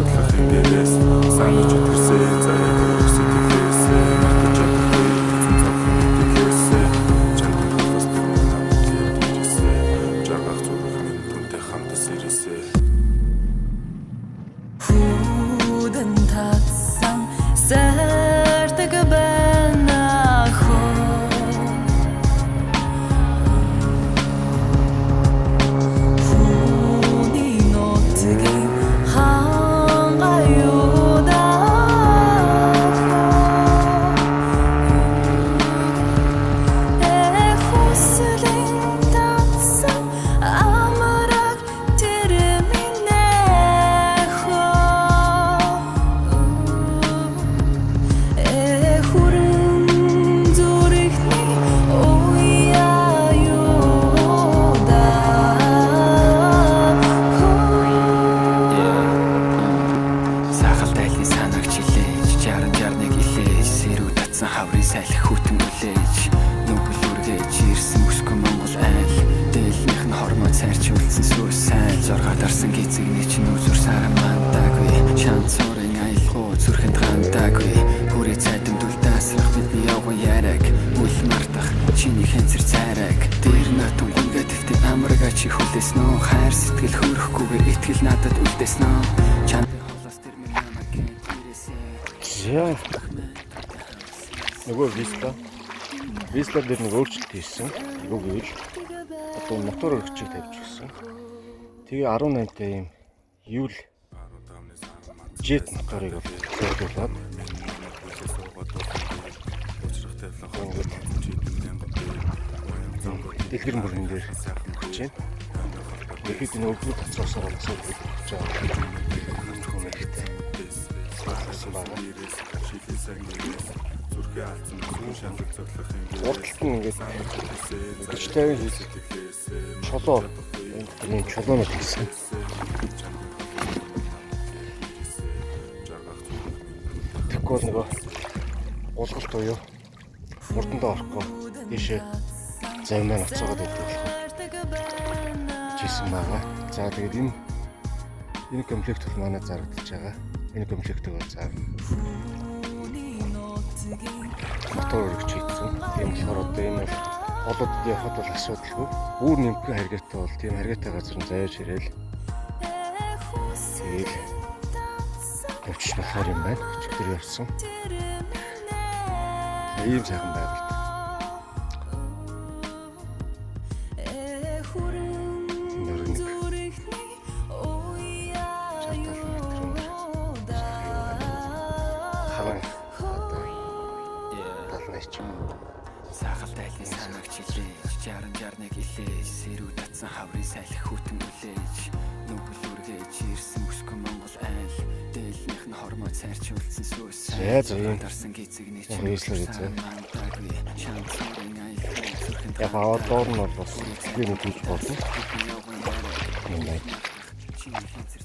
цоглохын дээрээс санаж үтэрсэн заяа төрсөн тэлээсээ мартаж чадахгүй эцэн цоглохын тэлээсээ чандан хөлөөс төрмөн намтын тэлээсээ жаргах зүрх минь түнтэй хамтас ирээсээ Худен татсан сэрдэг байна хаврын салхи хүтэн хүлээж нүгэл үргэж ирсэн бүсгүй Монгол айл дээлнийх нь хормоо цайрч үлдсэн сүрс сайн зургаад арсан гизэгний чинь үзүр саран мандаагүй шанцорын аялгуу зүрхэнд гандаагүй хүрээ цайдан дүлдээсрах бидний явган яраг үл мартах чиний хэнцэр цайраг дээр натун гүнгээ тэгтээ амрага чи хүлээснөө хайр сэтгэл хөрөхгүйгээр итгэл надад үлдээснөө чандан холоос тэр минь намайг ирээсээ нөгөө виста дээр нэг өөрчлөлт хийсэн. Юу гэвэл одоо мотор өргөчийг тавьж гисэн. Тэгээ 18-тай юм Юл жет моторыг зориулаад дэлгэр мөрөн дээр өгч байна. Тэгэхэд энэ өглөө тацраасаар олсон гэж байгаа. Хүмүүстээ сайн байна. Урталт нь ингээд 40-50 хийсэн. Чулуу. Энэ чулуунууд хийсэн. Тэгэхгүй нөгөө уулгалт буюу урдандаа орохгүй тийшээ завнаа нацаагаад байдаг болохоор жисэн байгаа. За тэгээд энэ комплект бол манай зарагдаж байгаа. Энэ комплектыг заа мотор өргөж хийсэн. Тийм болохоор одоо энэ бол холодод явахад бол асуудалгүй. Үүр нэмхэн харгаатай бол тийм харгаатай газар нь заяаж ирээл. Тэгээд явчих болохоор юм байна. Өчигдөр явсан. Ийм сайхан байгальд. Сахалт айлын санааг чилээж 60-61 илээж сэрүү татсан хаврын салхи хүтэн хүлээж нүгэл үргэж ирсэн бүсгүй Монгол айл дээлнийх нь хормоо цайрч үлдсэн сүс сайн дарсан гизэгний чинь мандаагүй шанцорын аялгуу зүрхэнд аваад нь бол бас би нэг хийж болно. чиний хэнцэр